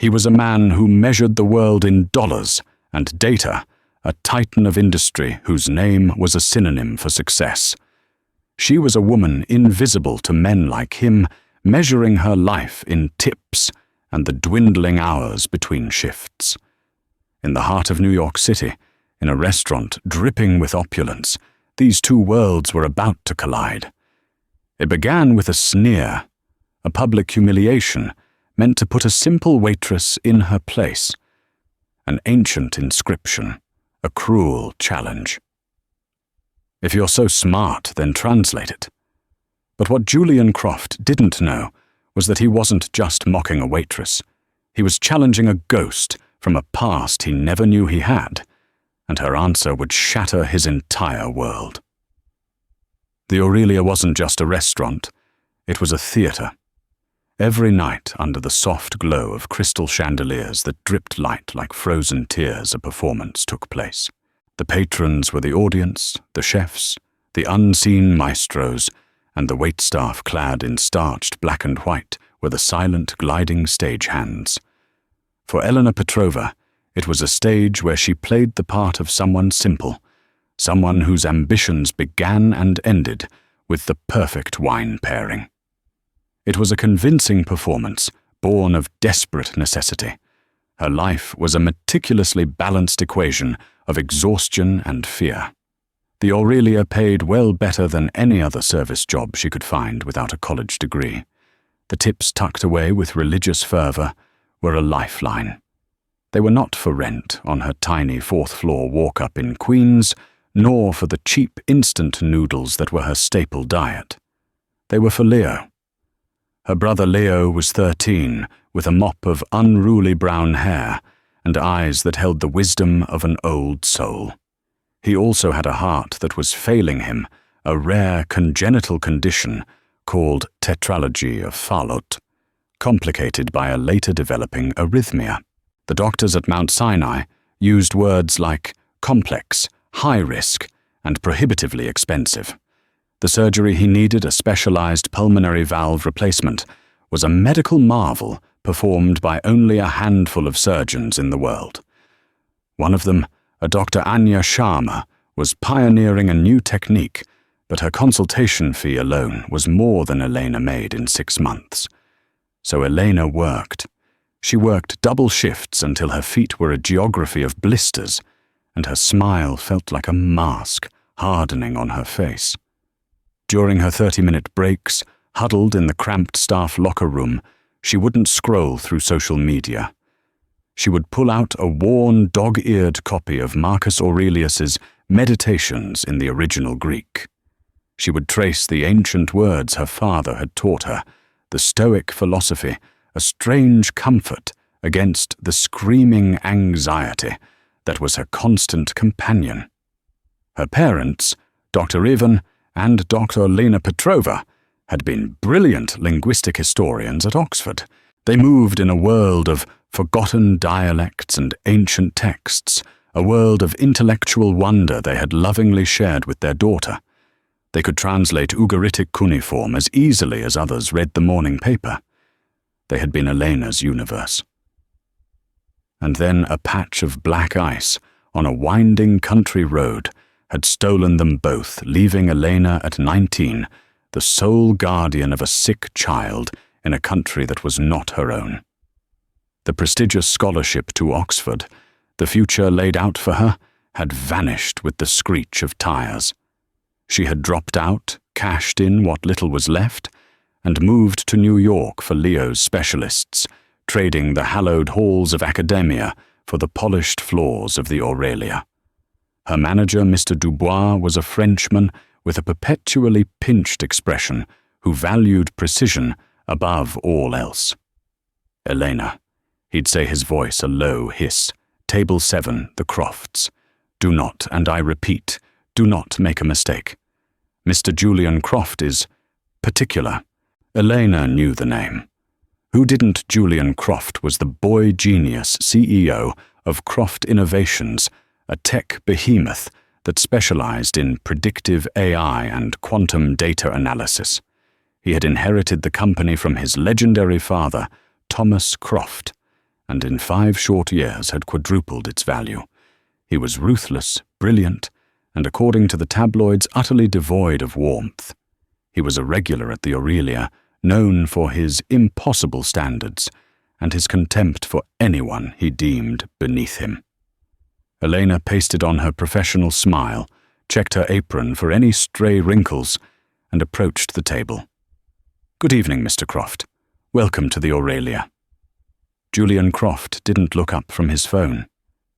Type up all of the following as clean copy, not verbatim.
He was a man who measured the world in dollars and data, a titan of industry whose name was a synonym for success. She was a woman invisible to men like him, measuring her life in tips and the dwindling hours between shifts. In the heart of New York City, in a restaurant dripping with opulence, these two worlds were about to collide. It began with a sneer, a public humiliation meant to put a simple waitress in her place, an ancient inscription, a cruel challenge. If you're so smart, then translate it. But what Julian Croft didn't know was that he wasn't just mocking a waitress. He was challenging a ghost from a past he never knew he had, and her answer would shatter his entire world. The Aurelia wasn't just a restaurant, it was a theater. Every night, under the soft glow of crystal chandeliers that dripped light like frozen tears, a performance took place. The patrons were the audience, the chefs, the unseen maestros, and the waitstaff clad in starched black and white were the silent, gliding stagehands. For Elena Petrova, it was a stage where she played the part of someone simple, someone whose ambitions began and ended with the perfect wine pairing. It was a convincing performance, born of desperate necessity. Her life was a meticulously balanced equation of exhaustion and fear. The Aurelia paid well better than any other service job she could find without a college degree. The tips tucked away with religious fervor were a lifeline. They were not for rent on her tiny fourth-floor walk-up in Queens, nor for the cheap instant noodles that were her staple diet. They were for Leo. Her brother Leo was 13, with a mop of unruly brown hair and eyes that held the wisdom of an old soul. He also had a heart that was failing him, a rare congenital condition called tetralogy of Fallot, complicated by a later developing arrhythmia. The doctors at Mount Sinai used words like complex, high risk, and prohibitively expensive. The surgery he needed, a specialized pulmonary valve replacement, was a medical marvel performed by only a handful of surgeons in the world. One of them, a Dr. Anya Sharma, was pioneering a new technique, but her consultation fee alone was more than Elena made in 6 months. So Elena worked. She worked double shifts until her feet were a geography of blisters, and her smile felt like a mask hardening on her face. During her 30-minute breaks, huddled in the cramped staff locker room, she wouldn't scroll through social media. She would pull out a worn, dog-eared copy of Marcus Aurelius's Meditations in the original Greek. She would trace the ancient words her father had taught her, the Stoic philosophy, a strange comfort against the screaming anxiety that was her constant companion. Her parents, Dr. Ivan and Dr. Lena Petrova, had been brilliant linguistic historians at Oxford. They moved in a world of forgotten dialects and ancient texts, a world of intellectual wonder they had lovingly shared with their daughter. They could translate Ugaritic cuneiform as easily as others read the morning paper. They had been Elena's universe. And then a patch of black ice on a winding country road had stolen them both, leaving Elena at 19, the sole guardian of a sick child in a country that was not her own. The prestigious scholarship to Oxford, the future laid out for her, had vanished with the screech of tires. She had dropped out, cashed in what little was left, and moved to New York for Leo's specialists, trading the hallowed halls of academia for the polished floors of the Aurelia. Her manager, Mr. Dubois, was a Frenchman with a perpetually pinched expression who valued precision above all else. Elena, he'd say, his voice a low hiss. Table 7, the Crofts. Do not, and I repeat, do not make a mistake. Mr. Julian Croft is particular. Elena knew the name. Who didn't? Julian Croft was the boy genius CEO of Croft Innovations, a tech behemoth that specialized in predictive AI and quantum data analysis. He had inherited the company from his legendary father, Thomas Croft, and in 5 short years had quadrupled its value. He was ruthless, brilliant, and according to the tabloids, utterly devoid of warmth. He was a regular at the Aurelia, known for his impossible standards and his contempt for anyone he deemed beneath him. Elena pasted on her professional smile, checked her apron for any stray wrinkles, and approached the table. "Good evening, Mr. Croft. Welcome to the Aurelia." Julian Croft didn't look up from his phone.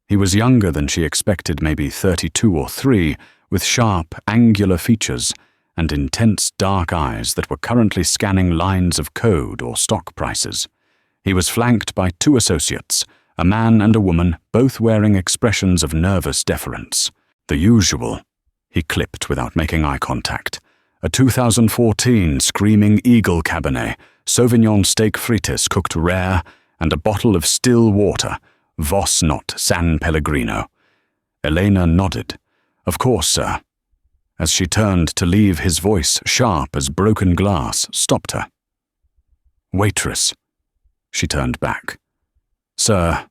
He was younger than she expected, maybe 32 or 3, with sharp, angular features and intense dark eyes that were currently scanning lines of code or stock prices. He was flanked by 2 associates, a man and a woman, both wearing expressions of nervous deference. The usual, he clipped without making eye contact. A 2014 Screaming Eagle Cabernet, Sauvignon steak frites cooked rare, and a bottle of still water, Voss not San Pellegrino. Elena nodded. "Of course, sir." As she turned to leave, his voice, sharp as broken glass, stopped her. "Waitress." She turned back. "Sir."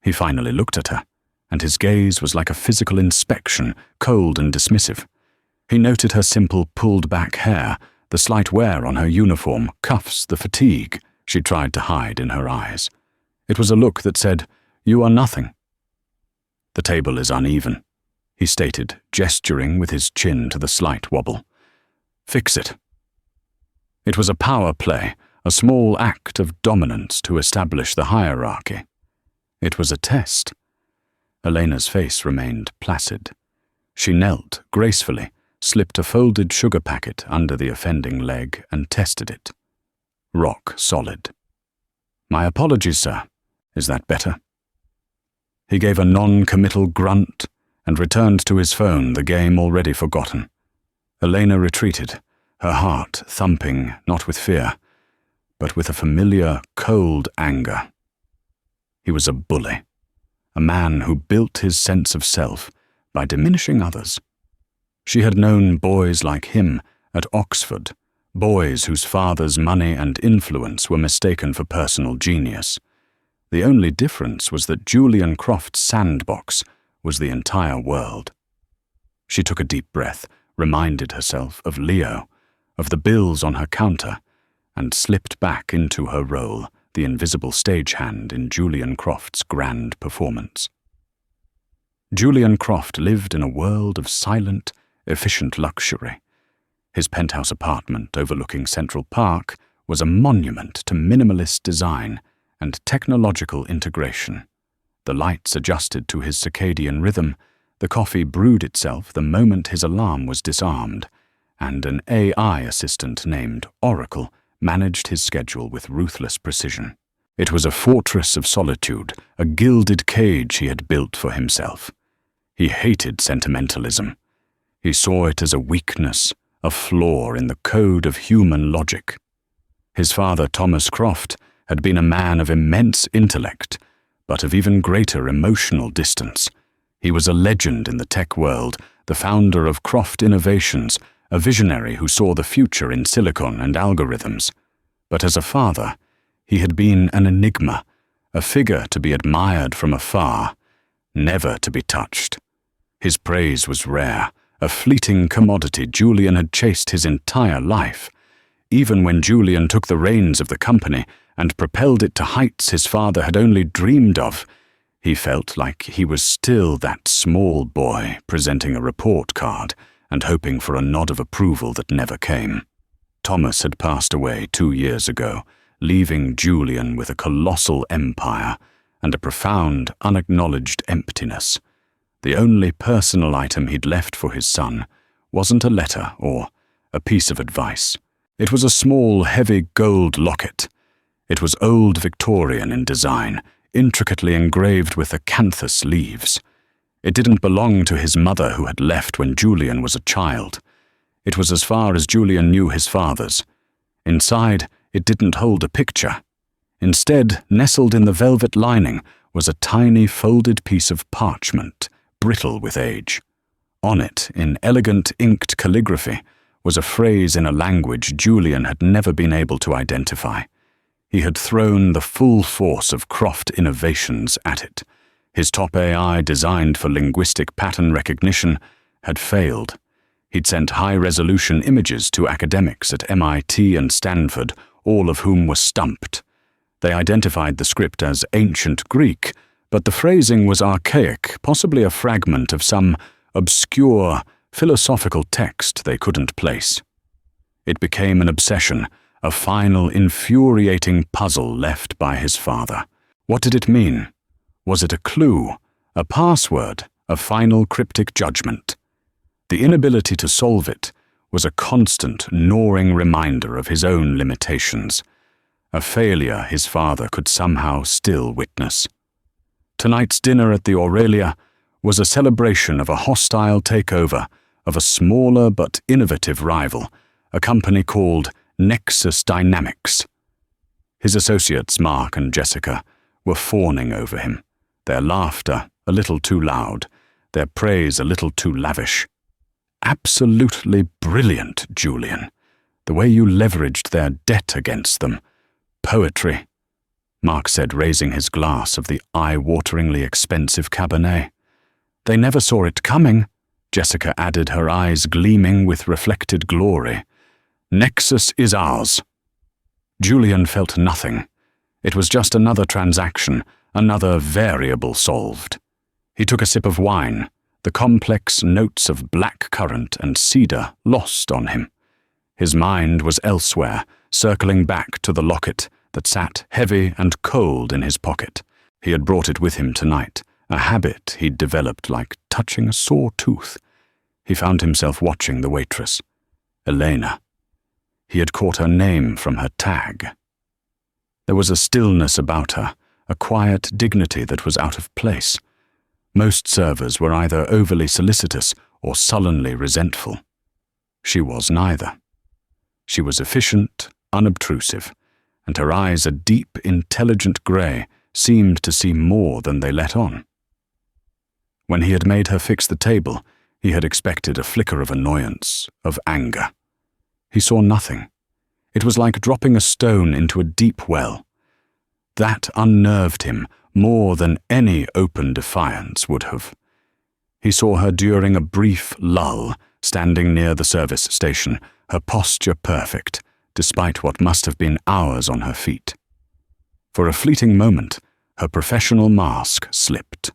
He finally looked at her, and his gaze was like a physical inspection, cold and dismissive. He noted her simple, pulled-back hair, the slight wear on her uniform, cuffs, the fatigue she tried to hide in her eyes. It was a look that said, "You are nothing." "The table is uneven," he stated, gesturing with his chin to the slight wobble. "Fix it." It was a power play, a small act of dominance to establish the hierarchy. It was a test. Elena's face remained placid. She knelt gracefully, slipped a folded sugar packet under the offending leg, and tested it. Rock solid. "My apologies, sir. Is that better?" He gave a non-committal grunt and returned to his phone, the game already forgotten. Elena retreated, her heart thumping not with fear, but with a familiar, cold anger. He was a bully, a man who built his sense of self by diminishing others. She had known boys like him at Oxford, boys whose fathers' money and influence were mistaken for personal genius. The only difference was that Julian Croft's sandbox was the entire world. She took a deep breath, reminded herself of Leo, of the bills on her counter, and slipped back into her role, the invisible stagehand in Julian Croft's grand performance. Julian Croft lived in a world of silent, efficient luxury. His penthouse apartment overlooking Central Park was a monument to minimalist design and technological integration. The lights adjusted to his circadian rhythm, the coffee brewed itself the moment his alarm was disarmed, and an AI assistant named Oracle managed his schedule with ruthless precision. It was a fortress of solitude, a gilded cage he had built for himself. He hated sentimentalism. He saw it as a weakness, a flaw in the code of human logic. His father, Thomas Croft, had been a man of immense intellect, but of even greater emotional distance. He was a legend in the tech world, the founder of Croft Innovations, a visionary who saw the future in silicon and algorithms. But as a father, he had been an enigma, a figure to be admired from afar, never to be touched. His praise was rare, a fleeting commodity Julian had chased his entire life. Even when Julian took the reins of the company and propelled it to heights his father had only dreamed of, he felt like he was still that small boy presenting a report card and hoping for a nod of approval that never came. Thomas had passed away 2 years ago, leaving Julian with a colossal empire and a profound, unacknowledged emptiness. The only personal item he'd left for his son wasn't a letter or a piece of advice. It was a small, heavy gold locket. It was old Victorian in design, intricately engraved with acanthus leaves. It didn't belong to his mother, who had left when Julian was a child. It was as far as Julian knew his father's. Inside, it didn't hold a picture. Instead, nestled in the velvet lining, was a tiny folded piece of parchment, brittle with age. On it, in elegant inked calligraphy, was a phrase in a language Julian had never been able to identify. He had thrown the full force of Croft Innovations at it. His top AI, designed for linguistic pattern recognition, had failed. He'd sent high-resolution images to academics at MIT and Stanford, all of whom were stumped. They identified the script as ancient Greek, but the phrasing was archaic, possibly a fragment of some obscure, philosophical text they couldn't place. It became an obsession, a final, infuriating puzzle left by his father. What did it mean? Was it a clue, a password, a final cryptic judgment? The inability to solve it was a constant, gnawing reminder of his own limitations, a failure his father could somehow still witness. Tonight's dinner at the Aurelia was a celebration of a hostile takeover of a smaller but innovative rival, a company called Nexus Dynamics. His associates, Mark and Jessica, were fawning over him, their laughter a little too loud, their praise a little too lavish. Absolutely brilliant, Julian. The way you leveraged their debt against them. Poetry, Mark said, raising his glass of the eye-wateringly expensive Cabernet. They never saw it coming, Jessica added, her eyes gleaming with reflected glory. Nexus is ours. Julian felt nothing. It was just another transaction, another variable solved. He took a sip of wine, the complex notes of black currant and cedar lost on him. His mind was elsewhere, circling back to the locket that sat heavy and cold in his pocket. He had brought it with him tonight, a habit he'd developed like touching a sore tooth. He found himself watching the waitress, Elena. He had caught her name from her tag. There was a stillness about her, a quiet dignity that was out of place. Most servers were either overly solicitous or sullenly resentful. She was neither. She was efficient, unobtrusive, and her eyes, a deep, intelligent grey, seemed to see more than they let on. When he had made her fix the table, he had expected a flicker of annoyance, of anger. He saw nothing. It was like dropping a stone into a deep well. That unnerved him more than any open defiance would have. He saw her during a brief lull, standing near the service station, her posture perfect, despite what must have been hours on her feet. For a fleeting moment, her professional mask slipped.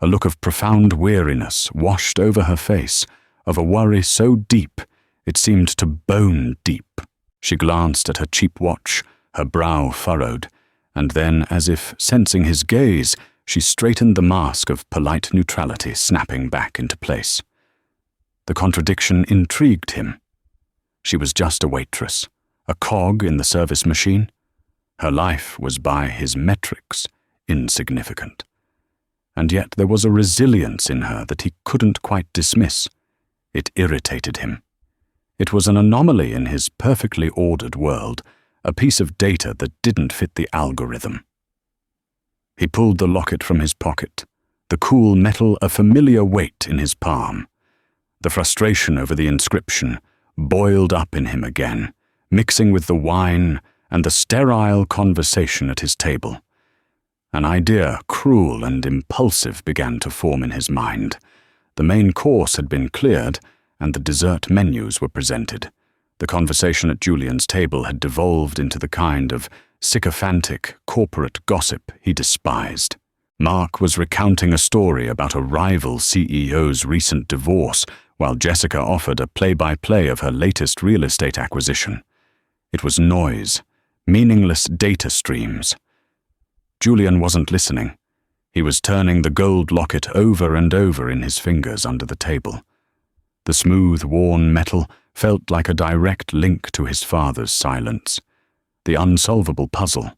A look of profound weariness washed over her face, of a worry so deep it seemed to bone deep. She glanced at her cheap watch, her brow furrowed, and then, as if sensing his gaze, she straightened the mask of polite neutrality, snapping back into place. The contradiction intrigued him. She was just a waitress, a cog in the service machine. Her life was, by his metrics, insignificant. And yet there was a resilience in her that he couldn't quite dismiss. It irritated him. It was an anomaly in his perfectly ordered world, a piece of data that didn't fit the algorithm. He pulled the locket from his pocket, the cool metal a familiar weight in his palm. The frustration over the inscription boiled up in him again, mixing with the wine and the sterile conversation at his table. An idea, cruel and impulsive, began to form in his mind. The main course had been cleared, and the dessert menus were presented. The conversation at Julian's table had devolved into the kind of sycophantic corporate gossip he despised. Mark was recounting a story about a rival CEO's recent divorce, while Jessica offered a play-by-play of her latest real estate acquisition. It was noise, meaningless data streams. Julian wasn't listening. He was turning the gold locket over and over in his fingers under the table. The smooth, worn metal felt like a direct link to his father's silence, the unsolvable puzzle,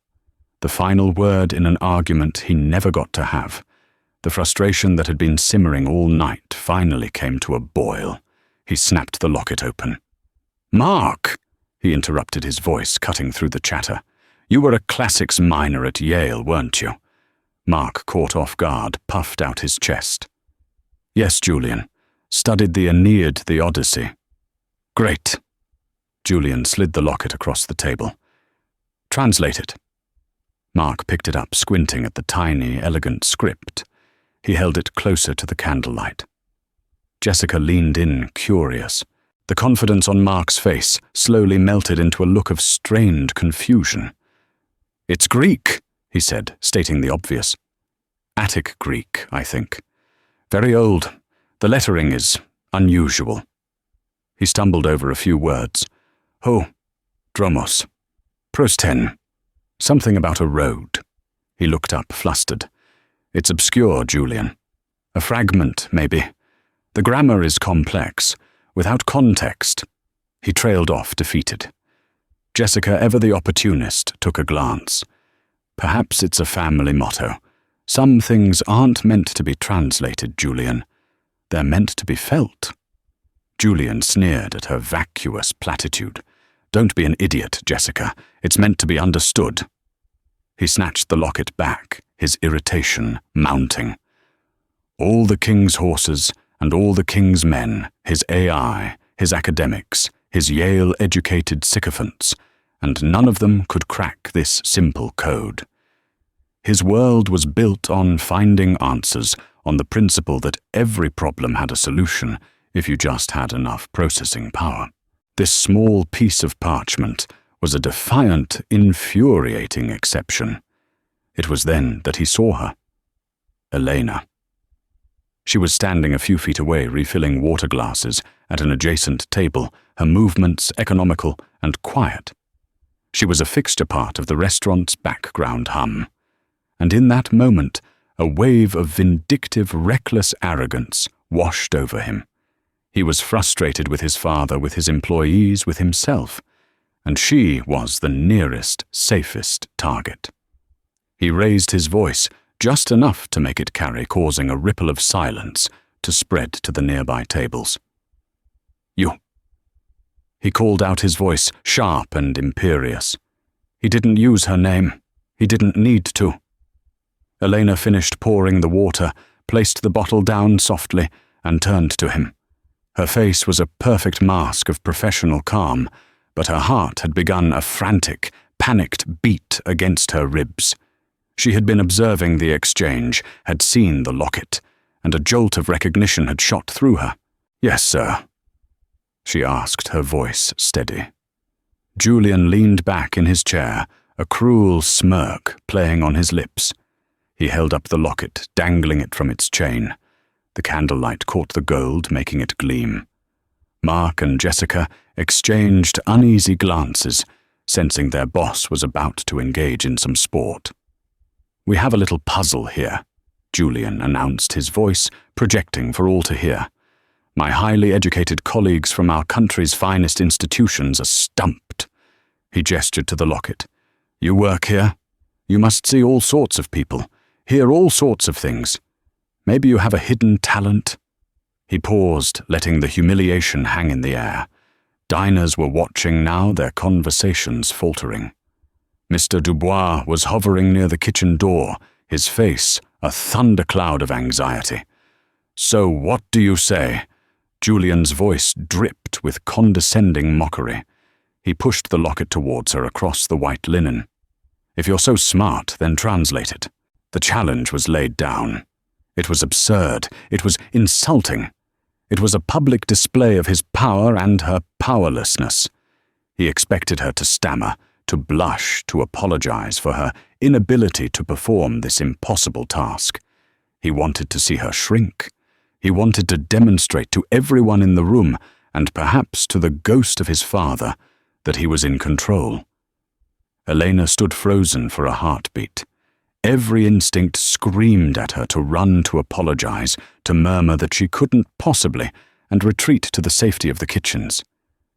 the final word in an argument he never got to have. The frustration that had been simmering all night finally came to a boil. He snapped the locket open. "Mark!" he interrupted, his voice cutting through the chatter. "You were a classics minor at Yale, weren't you?" Mark, caught off guard, puffed out his chest. "Yes, Julian. Studied the Aeneid, the Odyssey." "Great." Julian slid the locket across the table. Translate it." Mark picked it up, squinting at the tiny, elegant script. He held it closer to the candlelight. Jessica leaned in, curious. The confidence on Mark's face slowly melted into a look of strained confusion. "It's Greek," he said, stating the obvious. "Attic Greek, I think. Very old. The lettering is unusual." He stumbled over a few words. "Ho, dromos. Prosten. Something about a road." He looked up, flustered. "It's obscure, Julian. A fragment, maybe. The grammar is complex, without context." He trailed off, defeated. Jessica, ever the opportunist, took a glance. "Perhaps it's a family motto. Some things aren't meant to be translated, Julian. They're meant to be felt." Julian sneered at her vacuous platitude. "Don't be an idiot, Jessica. It's meant to be understood." He snatched the locket back, his irritation mounting. All the king's horses and all the king's men, his AI, his academics, his Yale-educated sycophants, and none of them could crack this simple code. His world was built on finding answers, on the principle that every problem had a solution if you just had enough processing power. This small piece of parchment was a defiant, infuriating exception. It was then that he saw her. Elena. She was standing a few feet away, refilling water glasses at an adjacent table, her movements economical and quiet. She was a fixture part of the restaurant's background hum. And in that moment, a wave of vindictive, reckless arrogance washed over him. He was frustrated with his father, with his employees, with himself, and she was the nearest, safest target. He raised his voice, just enough to make it carry, causing a ripple of silence to spread to the nearby tables. "You." He called out, his voice sharp and imperious. He didn't use her name. He didn't need to. Elena finished pouring the water, placed the bottle down softly, and turned to him. Her face was a perfect mask of professional calm, but her heart had begun a frantic, panicked beat against her ribs. She had been observing the exchange, had seen the locket, and a jolt of recognition had shot through her. "Yes, sir," she asked, her voice steady. Julian leaned back in his chair, a cruel smirk playing on his lips. He held up the locket, dangling it from its chain. The candlelight caught the gold, making it gleam. Mark and Jessica exchanged uneasy glances, sensing their boss was about to engage in some sport. "We have a little puzzle here," Julian announced, his voice projecting for all to hear. "My highly educated colleagues from our country's finest institutions are stumped." He gestured to the locket. "You work here? You must see all sorts of people, hear all sorts of things. Maybe you have a hidden talent." He paused, letting the humiliation hang in the air. Diners were watching now, their conversations faltering. Mr. Dubois was hovering near the kitchen door, his face a thundercloud of anxiety. "So what do you say?" Julian's voice dripped with condescending mockery. He pushed the locket towards her across the white linen. "If you're so smart, then translate it." The challenge was laid down. It was absurd. It was insulting. It was a public display of his power and her powerlessness. He expected her to stammer, to blush, to apologize for her inability to perform this impossible task. He wanted to see her shrink. He wanted to demonstrate to everyone in the room, and perhaps to the ghost of his father, that he was in control. Elena stood frozen for a heartbeat. Every instinct screamed at her to run, to apologize, to murmur that she couldn't possibly, and retreat to the safety of the kitchens.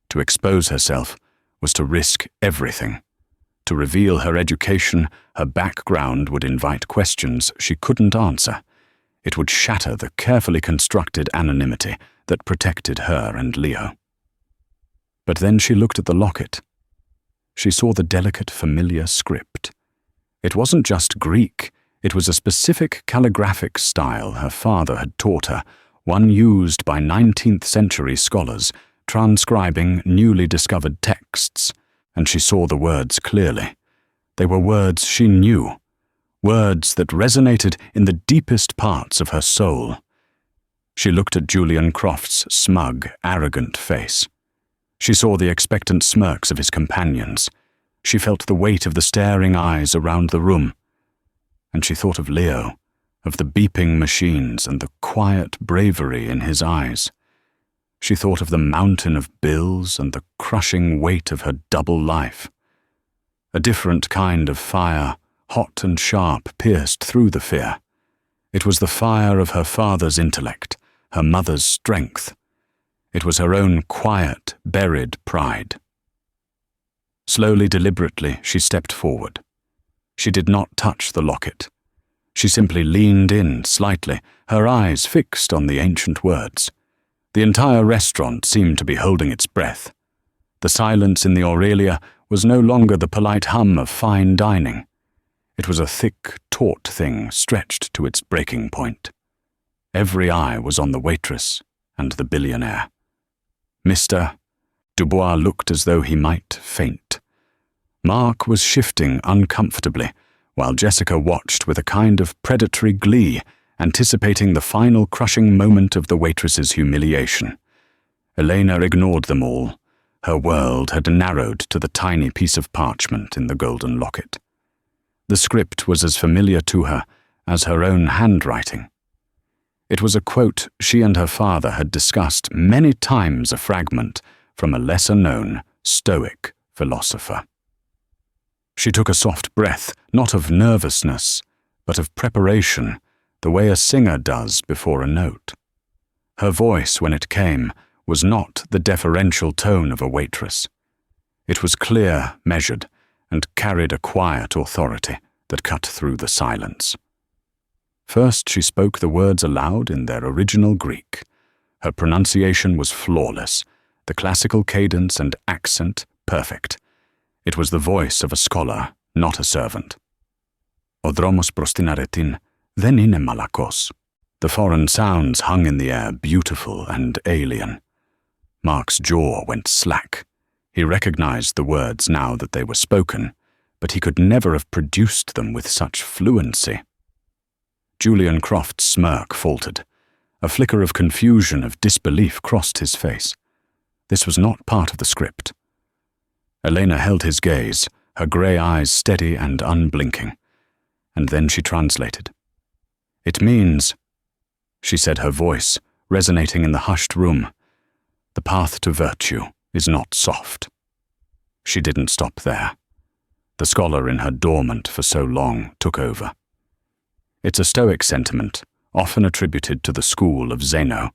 To expose herself was to risk everything. To reveal her education, her background would invite questions she couldn't answer. It would shatter the carefully constructed anonymity that protected her and Leo. But then she looked at the locket. She saw the delicate, familiar script. It wasn't just Greek, it was a specific calligraphic style her father had taught her, one used by 19th century scholars, transcribing newly discovered texts, and she saw the words clearly. They were words she knew, words that resonated in the deepest parts of her soul. She looked at Julian Croft's smug, arrogant face. She saw the expectant smirks of his companions. She felt the weight of the staring eyes around the room. And she thought of Leo, of the beeping machines and the quiet bravery in his eyes. She thought of the mountain of bills and the crushing weight of her double life. A different kind of fire, hot and sharp, pierced through the fear. It was the fire of her father's intellect, her mother's strength. It was her own quiet, buried pride. Slowly, deliberately, she stepped forward. She did not touch the locket. She simply leaned in slightly, her eyes fixed on the ancient words. The entire restaurant seemed to be holding its breath. The silence in the Aurelia was no longer the polite hum of fine dining. It was a thick, taut thing stretched to its breaking point. Every eye was on the waitress and the billionaire. Mr. Dubois looked as though he might faint. Mark was shifting uncomfortably, while Jessica watched with a kind of predatory glee, anticipating the final crushing moment of the waitress's humiliation. Elena ignored them all. Her world had narrowed to the tiny piece of parchment in the golden locket. The script was as familiar to her as her own handwriting. It was a quote she and her father had discussed many times, a fragment from a lesser-known Stoic philosopher. She took a soft breath, not of nervousness, but of preparation, the way a singer does before a note. Her voice, when it came, was not the deferential tone of a waitress. It was clear, measured, and carried a quiet authority that cut through the silence. First, she spoke the words aloud in their original Greek. Her pronunciation was flawless, the classical cadence and accent perfect. It was the voice of a scholar, not a servant. O dromos προς την αρετήν, δεν είναι malakos. The foreign sounds hung in the air, beautiful and alien. Mark's jaw went slack. He recognized the words now that they were spoken, but he could never have produced them with such fluency. Julian Croft's smirk faltered. A flicker of confusion, of disbelief crossed his face. This was not part of the script. Elena held his gaze, her grey eyes steady and unblinking. And then she translated. "It means," she said, her voice resonating in the hushed room, "the path to virtue is not soft." She didn't stop there. The scholar in her dormant for so long took over. It's a Stoic sentiment, often attributed to the school of Zeno,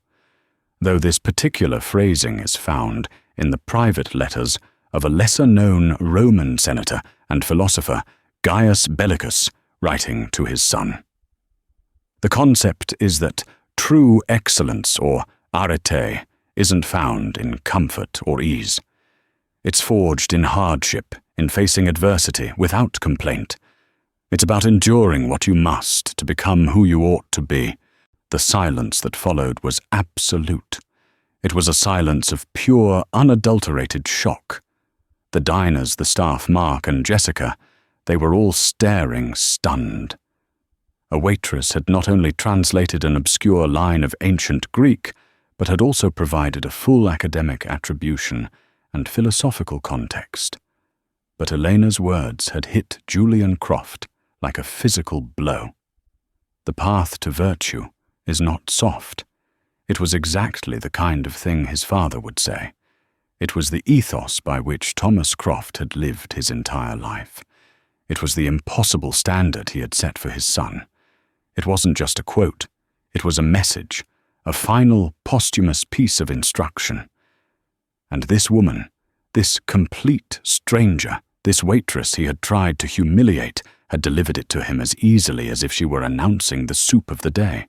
though this particular phrasing is found in the private letters of a lesser-known Roman senator and philosopher, Gaius Bellicus, writing to his son. The concept is that true excellence, or arete, isn't found in comfort or ease. It's forged in hardship, in facing adversity without complaint. It's about enduring what you must to become who you ought to be. The silence that followed was absolute. It was a silence of pure, unadulterated shock. The diners, the staff, Mark and Jessica, they were all staring, stunned. A waitress had not only translated an obscure line of ancient Greek, but had also provided a full academic attribution and philosophical context. But Elena's words had hit Julian Croft like a physical blow. The path to virtue is not soft. It was exactly the kind of thing his father would say. It was the ethos by which Thomas Croft had lived his entire life. It was the impossible standard he had set for his son. It wasn't just a quote. It was a message, a final posthumous piece of instruction. And this woman, this complete stranger, this waitress he had tried to humiliate, had delivered it to him as easily as if she were announcing the soup of the day.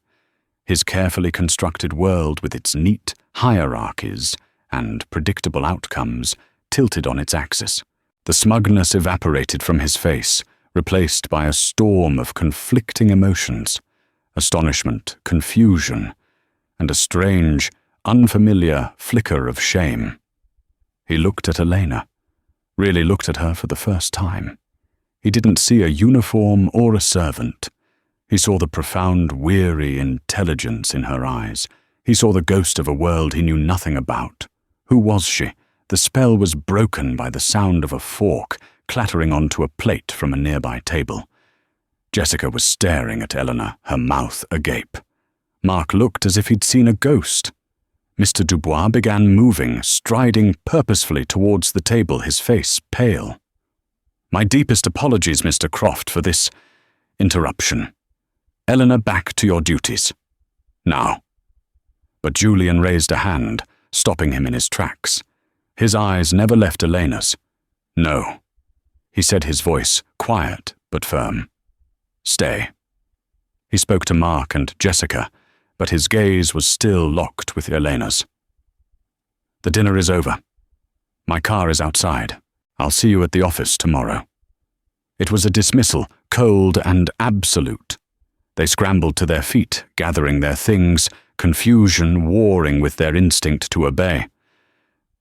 His carefully constructed world with its neat hierarchies and predictable outcomes tilted on its axis. The smugness evaporated from his face, replaced by a storm of conflicting emotions, astonishment, confusion, and a strange, unfamiliar flicker of shame. He looked at Elena, really looked at her for the first time. He didn't see a uniform or a servant. He saw the profound, weary intelligence in her eyes. He saw the ghost of a world he knew nothing about. Who was she? The spell was broken by the sound of a fork clattering onto a plate from a nearby table. Jessica was staring at Eleanor, her mouth agape. Mark looked as if he'd seen a ghost. Mr. Dubois began moving, striding purposefully towards the table, his face pale. "My deepest apologies, Mr. Croft, for this interruption. Eleanor, back to your duties. Now." But Julian raised a hand, stopping him in his tracks. His eyes never left Elena's. "No," he said, his voice quiet but firm. "Stay." He spoke to Mark and Jessica, but his gaze was still locked with Elena's. "The dinner is over. My car is outside. I'll see you at the office tomorrow." It was a dismissal, cold and absolute. They scrambled to their feet, gathering their things, confusion warring with their instinct to obey.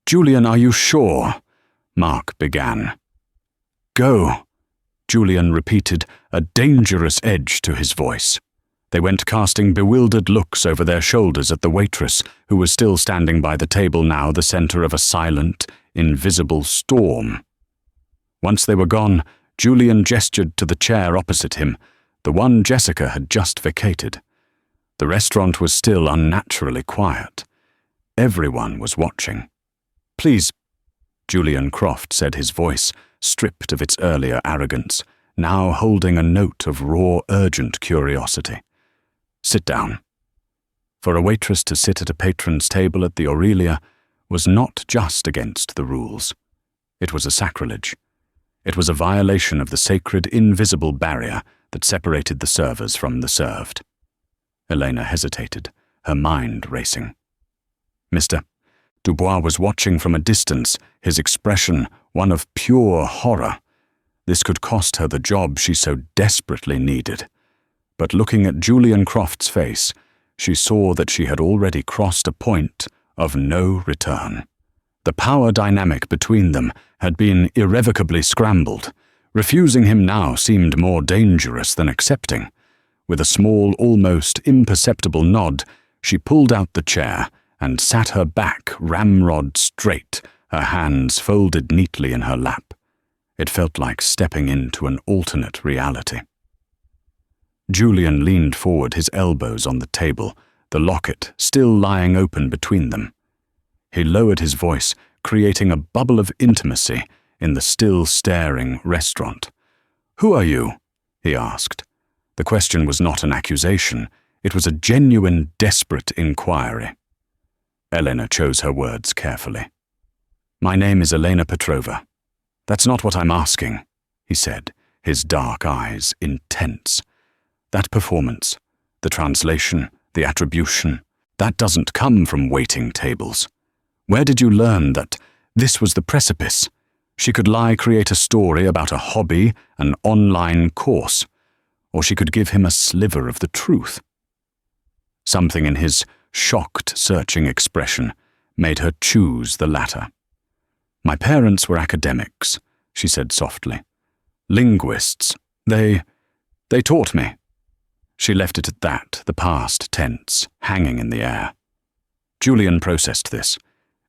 "Julian, are you sure?" Mark began. "Go," Julian repeated, a dangerous edge to his voice. They went casting bewildered looks over their shoulders at the waitress, who was still standing by the table now, the center of a silent, invisible storm. Once they were gone, Julian gestured to the chair opposite him, the one Jessica had just vacated. The restaurant was still unnaturally quiet. Everyone was watching. "Please," Julian Croft said, his voice stripped of its earlier arrogance, now holding a note of raw, urgent curiosity. "Sit down." For a waitress to sit at a patron's table at the Aurelia was not just against the rules. It was a sacrilege. It was a violation of the sacred, invisible barrier that separated the servers from the served. Elena hesitated, her mind racing. Mr. Dubois was watching from a distance, his expression one of pure horror. This could cost her the job she so desperately needed. But looking at Julian Croft's face, she saw that she had already crossed a point of no return. The power dynamic between them had been irrevocably scrambled. Refusing him now seemed more dangerous than accepting. With a small, almost imperceptible nod, she pulled out the chair and sat her back ramrod straight, her hands folded neatly in her lap. It felt like stepping into an alternate reality. Julian leaned forward, his elbows on the table, the locket still lying open between them. He lowered his voice, creating a bubble of intimacy in the still staring restaurant. "Who are you?" he asked. The question was not an accusation. It was a genuine, desperate inquiry. Elena chose her words carefully. "My name is Elena Petrova." "That's not what I'm asking," he said, his dark eyes intense. "That performance, the translation, the attribution, that doesn't come from waiting tables. Where did you learn that this was the precipice? She could create a story about a hobby, an online course, or she could give him a sliver of the truth." Something in his shocked, searching expression made her choose the latter. "My parents were academics," she said softly. "Linguists. They taught me." She left it at that, the past tense, hanging in the air. Julian processed this.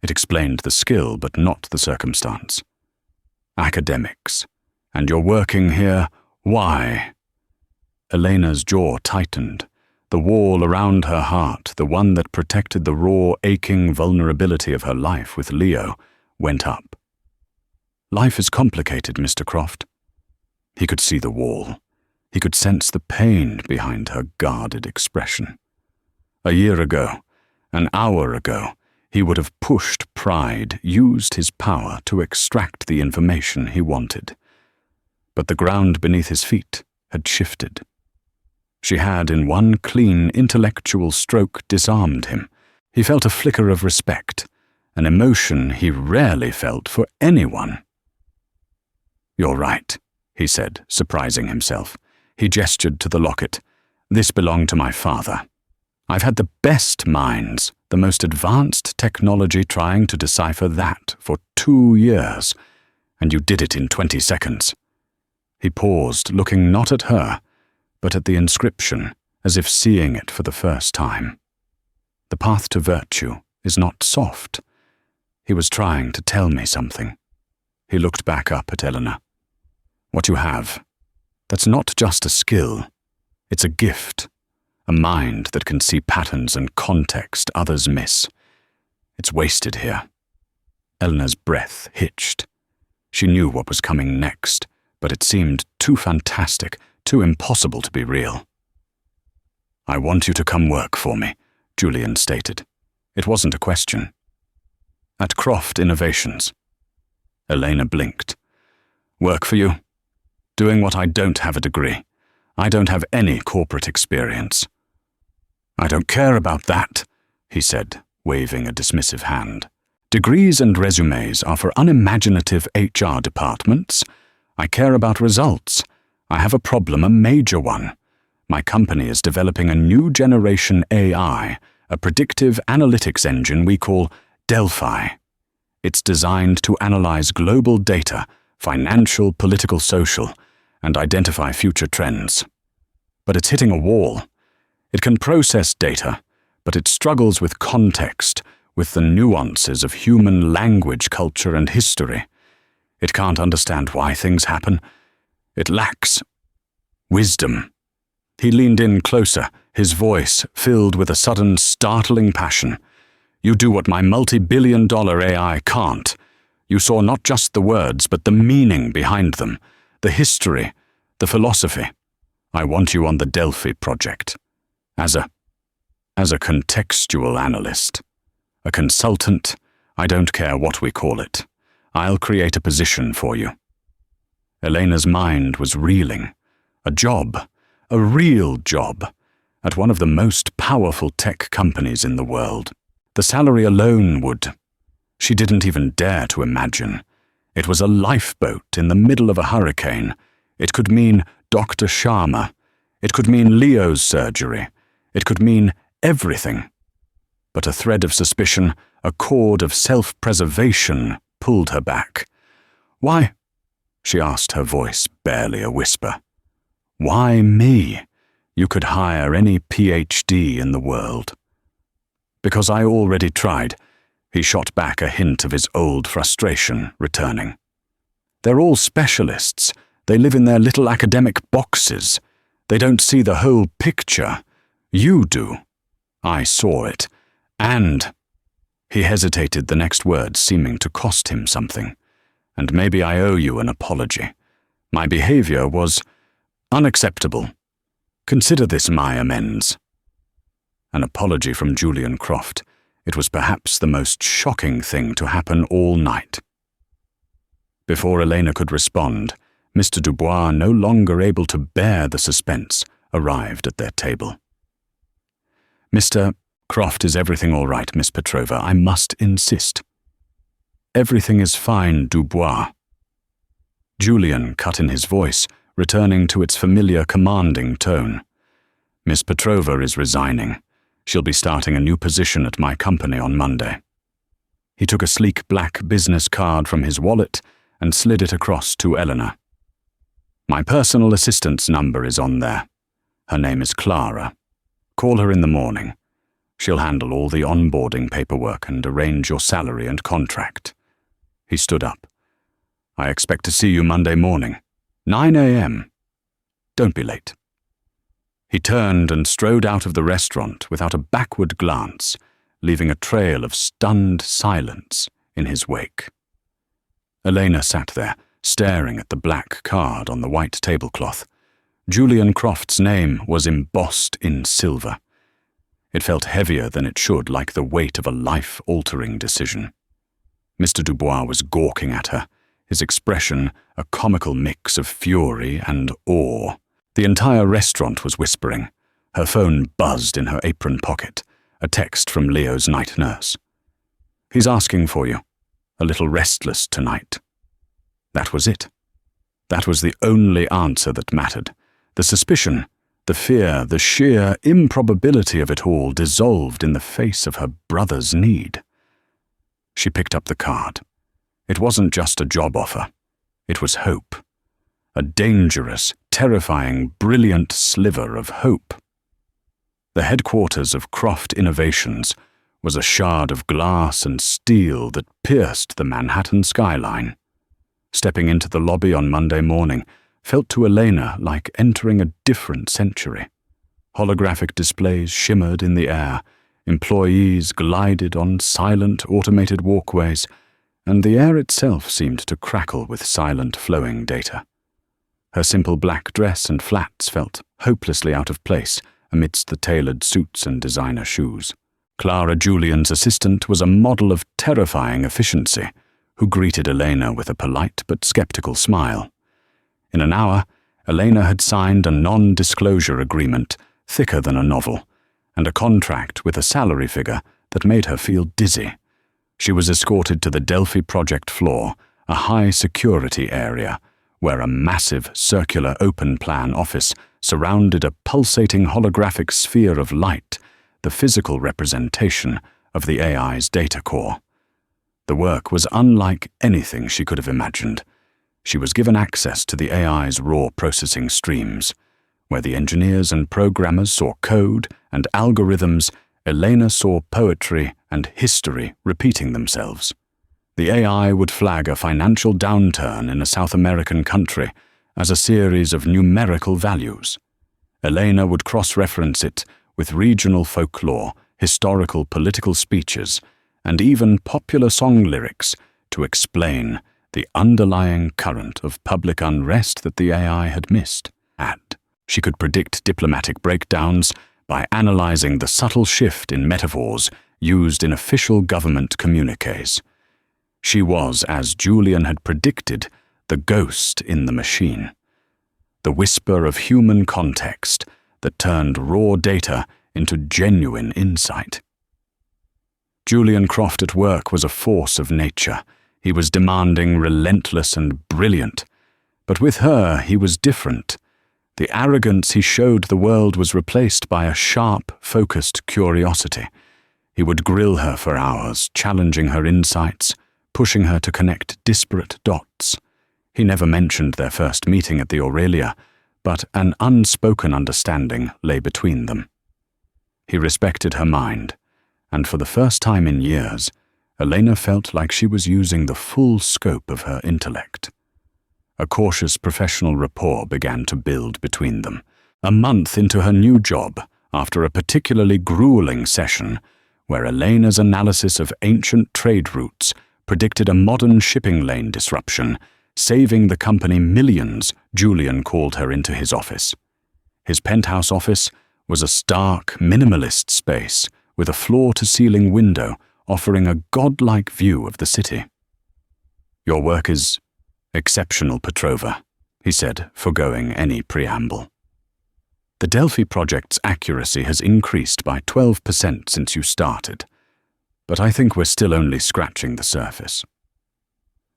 It explained the skill, but not the circumstance. "Academics. And you're working here. Why?" Elena's jaw tightened. The wall around her heart, the one that protected the raw, aching vulnerability of her life with Leo, went up. "Life is complicated, Mr. Croft." He could see the wall. He could sense the pain behind her guarded expression. A year ago, an hour ago, he would have pushed pride, used his power to extract the information he wanted. But the ground beneath his feet had shifted. She had, in one clean, intellectual stroke, disarmed him. He felt a flicker of respect, an emotion he rarely felt for anyone. "You're right," he said, surprising himself. He gestured to the locket. "This belonged to my father. I've had the best minds, the most advanced technology trying to decipher that for 2 years, and you did it in 20 seconds. He paused, looking not at her, but at the inscription, as if seeing it for the first time. The path to virtue is not soft. He was trying to tell me something. He looked back up at Eleanor. What you have, that's not just a skill. It's a gift, a mind that can see patterns and context others miss. It's wasted here. Eleanor's breath hitched. She knew what was coming next, but it seemed too fantastic, too impossible to be real. I want you to come work for me, Julian stated. It wasn't a question. At Croft Innovations. Elena blinked. Work for you? Doing what I don't have a degree. I don't have any corporate experience. I don't care about that, he said, waving a dismissive hand. Degrees and resumes are for unimaginative HR departments. I care about results. I have a problem, a major one. My company is developing a new generation AI, a predictive analytics engine we call Delphi. It's designed to analyze global data, financial, political, social, and identify future trends. But it's hitting a wall. It can process data, but it struggles with context, with the nuances of human language, culture, and history. It can't understand why things happen. It lacks wisdom. He leaned in closer, his voice filled with a sudden, startling passion. You do what my multi-billion-dollar AI can't. You saw not just the words, but the meaning behind them, the history, the philosophy. I want you on the Delphi project. As a contextual analyst. A consultant, I don't care what we call it. I'll create a position for you. Elena's mind was reeling. A job, a real job, at one of the most powerful tech companies in the world. The salary alone would. She didn't even dare to imagine. It was a lifeboat in the middle of a hurricane. It could mean Dr. Sharma. It could mean Leo's surgery. It could mean everything. But a thread of suspicion, a cord of self-preservation, pulled her back. Why? She asked, her voice barely a whisper. Why me? You could hire any PhD in the world. Because I already tried. He shot back, a hint of his old frustration returning. They're all specialists. They live in their little academic boxes. They don't see the whole picture. You do. I saw it. And he hesitated, the next words seeming to cost him something. And maybe I owe you an apology. My behavior was unacceptable. Consider this my amends. An apology from Julian Croft. It was perhaps the most shocking thing to happen all night. Before Elena could respond, Mr. Dubois, no longer able to bear the suspense, arrived at their table. Mr. Croft, is everything all right, Miss Petrova? I must insist. Everything is fine, Dubois. Julian cut in his voice, returning to its familiar commanding tone. Miss Petrova is resigning. She'll be starting a new position at my company on Monday. He took a sleek black business card from his wallet and slid it across to Eleanor. My personal assistant's number is on there. Her name is Clara. Call her in the morning. She'll handle all the onboarding paperwork and arrange your salary and contract. He stood up. I expect to see you Monday morning, 9 a.m. Don't be late. He turned and strode out of the restaurant without a backward glance, leaving a trail of stunned silence in his wake. Elena sat there, staring at the black card on the white tablecloth. Julian Croft's name was embossed in silver. It felt heavier than it should, like the weight of a life-altering decision. Mr. Dubois was gawking at her, his expression a comical mix of fury and awe. The entire restaurant was whispering. Her phone buzzed in her apron pocket, a text from Leo's night nurse. He's asking for you. A little restless tonight. That was it. That was the only answer that mattered. The suspicion, the fear, the sheer improbability of it all dissolved in the face of her brother's need. She picked up the card. It wasn't just a job offer. It was hope. a dangerous, terrifying, brilliant sliver of hope. The headquarters of Croft Innovations was a shard of glass and steel that pierced the Manhattan skyline. Stepping into the lobby on Monday morning felt to Elena like entering a different century. Holographic displays shimmered in the air, employees glided on silent automated walkways, and the air itself seemed to crackle with silent flowing data. Her simple black dress and flats felt hopelessly out of place amidst the tailored suits and designer shoes. Clara Julian's assistant was a model of terrifying efficiency, who greeted Elena with a polite but skeptical smile. In an hour, Elena had signed a non-disclosure agreement thicker than a novel, and a contract with a salary figure that made her feel dizzy. She was escorted to the Delphi project floor, a high-security area, where a massive circular open-plan office surrounded a pulsating holographic sphere of light, the physical representation of the AI's data core. The work was unlike anything she could have imagined. She was given access to the AI's raw processing streams. Where the engineers and programmers saw code and algorithms, Elena saw poetry and history repeating themselves. The AI would flag a financial downturn in a South American country as a series of numerical values. Elena would cross-reference it with regional folklore, historical political speeches, and even popular song lyrics to explain the underlying current of public unrest that the AI had missed. She could predict diplomatic breakdowns by analyzing the subtle shift in metaphors used in official government communiques. She was, as Julian had predicted, the ghost in the machine, the whisper of human context that turned raw data into genuine insight. Julian Croft at work was a force of nature. He was demanding, relentless, and brilliant. But with her, he was different. The arrogance he showed the world was replaced by a sharp, focused curiosity. He would grill her for hours, challenging her insights, pushing her to connect disparate dots. He never mentioned their first meeting at the Aurelia, but an unspoken understanding lay between them. He respected her mind, and for the first time in years, Elena felt like she was using the full scope of her intellect. A cautious professional rapport began to build between them. A month into her new job, after a particularly grueling session, where Elena's analysis of ancient trade routes predicted a modern shipping lane disruption, saving the company millions, Julian called her into his office. His penthouse office was a stark, minimalist space with a floor-to-ceiling window offering a godlike view of the city. "Your work is exceptional, Petrova," he said, forgoing any preamble. "The Delphi project's accuracy has increased by 12% since you started, but I think we're still only scratching the surface."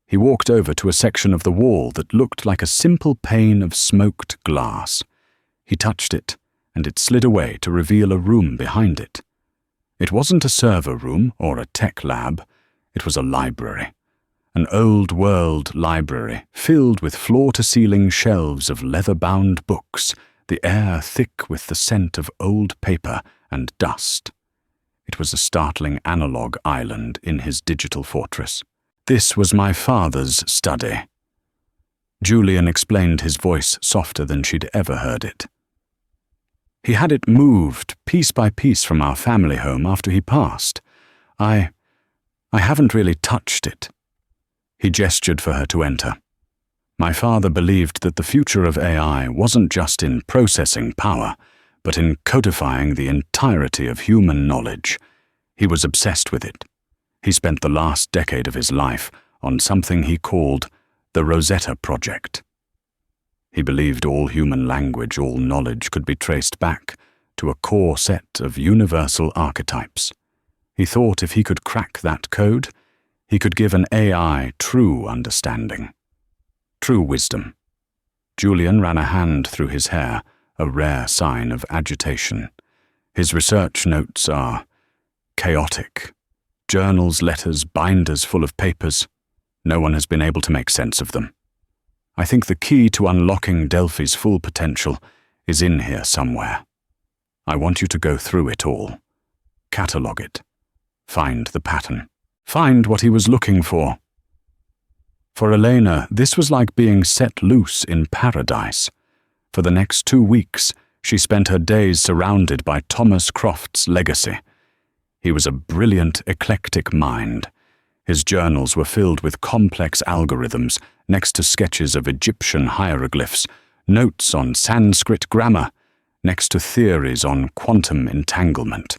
He walked over to a section of the wall that looked like a simple pane of smoked glass. He touched it, and it slid away to reveal a room behind it. It wasn't a server room or a tech lab. It was a library. An old-world library filled with floor-to-ceiling shelves of leather-bound books, the air thick with the scent of old paper and dust. It was a startling analog island in his digital fortress. "This was my father's study." Julian explained, his voice softer than she'd ever heard it. "He had it moved piece by piece from our family home after he passed. I haven't really touched it." He gestured for her to enter. "My father believed that the future of AI wasn't just in processing power, but in codifying the entirety of human knowledge. He was obsessed with it. He spent the last decade of his life on something he called the Rosetta Project. He believed all human language, all knowledge could be traced back to a core set of universal archetypes. He thought if he could crack that code, he could give an AI true understanding, true wisdom." Julian ran a hand through his hair, a rare sign of agitation. "His research notes are chaotic. Journals, letters, binders full of papers. No one has been able to make sense of them. I think the key to unlocking Delphi's full potential is in here somewhere. I want you to go through it all. Catalogue it. Find the pattern. Find what he was looking for. For Elena, this was like being set loose in paradise. For the next 2 weeks, she spent her days surrounded by Thomas Croft's legacy. He was a brilliant, eclectic mind. His journals were filled with complex algorithms next to sketches of Egyptian hieroglyphs, notes on Sanskrit grammar, next to theories on quantum entanglement.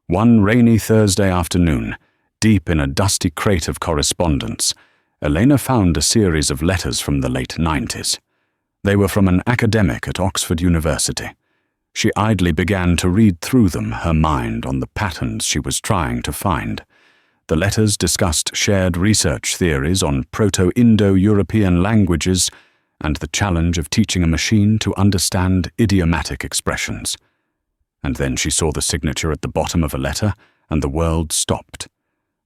One rainy Thursday afternoon, deep in a dusty crate of correspondence, Elena found a series of letters from the late 90s. They were from an academic at Oxford University. She idly began to read through them, her mind on the patterns she was trying to find. The letters discussed shared research theories on Proto-Indo-European languages and the challenge of teaching a machine to understand idiomatic expressions. And then she saw the signature at the bottom of a letter, and the world stopped.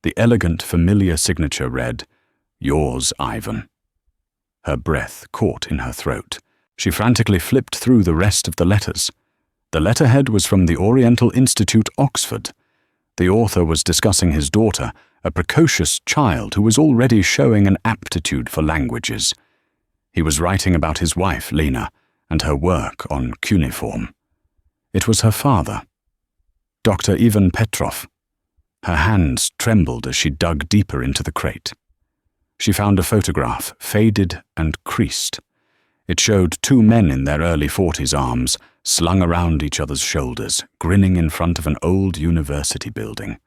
The elegant, familiar signature read, "Yours, Ivan." Her breath caught in her throat. She frantically flipped through the rest of the letters. The letterhead was from the Oriental Institute, Oxford. The author was discussing his daughter, a precocious child who was already showing an aptitude for languages. He was writing about his wife, Lena, and her work on cuneiform. It was her father, Dr. Ivan Petrov. Her hands trembled as she dug deeper into the crate. She found a photograph, faded and creased. It showed 2 men in their early 40s arms, slung around each other's shoulders, grinning in front of an old university building.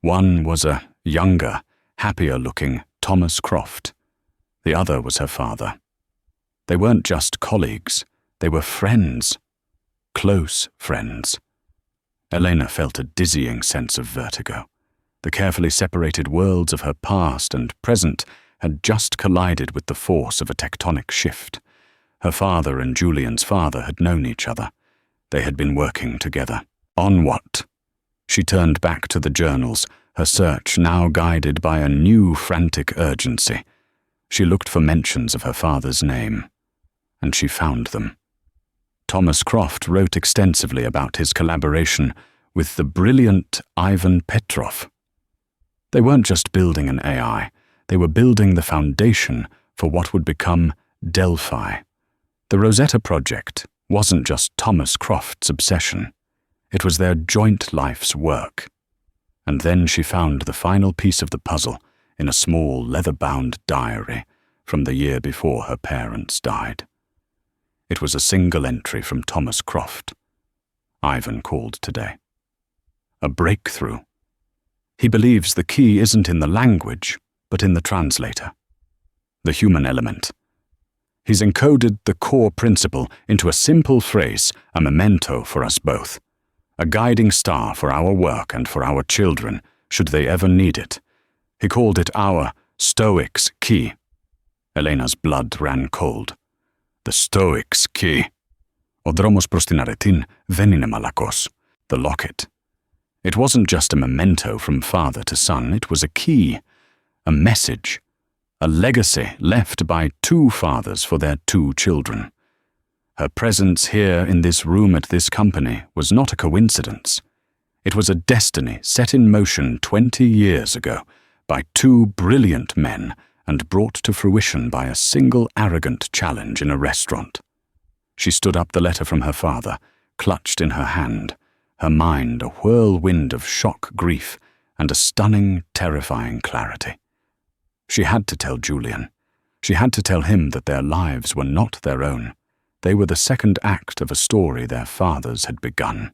One was a younger, happier-looking Thomas Croft. The other was her father. They weren't just colleagues, they were friends. Close friends. Elena felt a dizzying sense of vertigo. The carefully separated worlds of her past and present had just collided with the force of a tectonic shift. Her father and Julian's father had known each other. They had been working together. On what? She turned back to the journals, her search now guided by a new frantic urgency. She looked for mentions of her father's name, and she found them. Thomas Croft wrote extensively about his collaboration with the brilliant Ivan Petrov. They weren't just building an AI, they were building the foundation for what would become Delphi. The Rosetta Project wasn't just Thomas Croft's obsession. It was their joint life's work. And then she found the final piece of the puzzle in a small leather-bound diary from the year before her parents died. It was a single entry from Thomas Croft. Ivan called today. A breakthrough. He believes the key isn't in the language, but in the translator. The human element. He's encoded the core principle into a simple phrase, a memento for us both. A guiding star for our work and for our children, should they ever need it. He called it our Stoics' key. Elena's blood ran cold. The Stoics' key. Ο δρόμος προς την αρετήν δεν είναι μαλακός. The locket. It wasn't just a memento from father to son, it was a key, a message, a legacy left by 2 fathers for their 2 children. Her presence here in this room at this company was not a coincidence. It was a destiny set in motion 20 years ago by 2 brilliant men and brought to fruition by a single arrogant challenge in a restaurant. She stood up the letter from her father, clutched in her hand, her mind a whirlwind of shock, grief, and a stunning, terrifying clarity. She had to tell Julian. She had to tell him that their lives were not their own. They were the second act of a story their fathers had begun.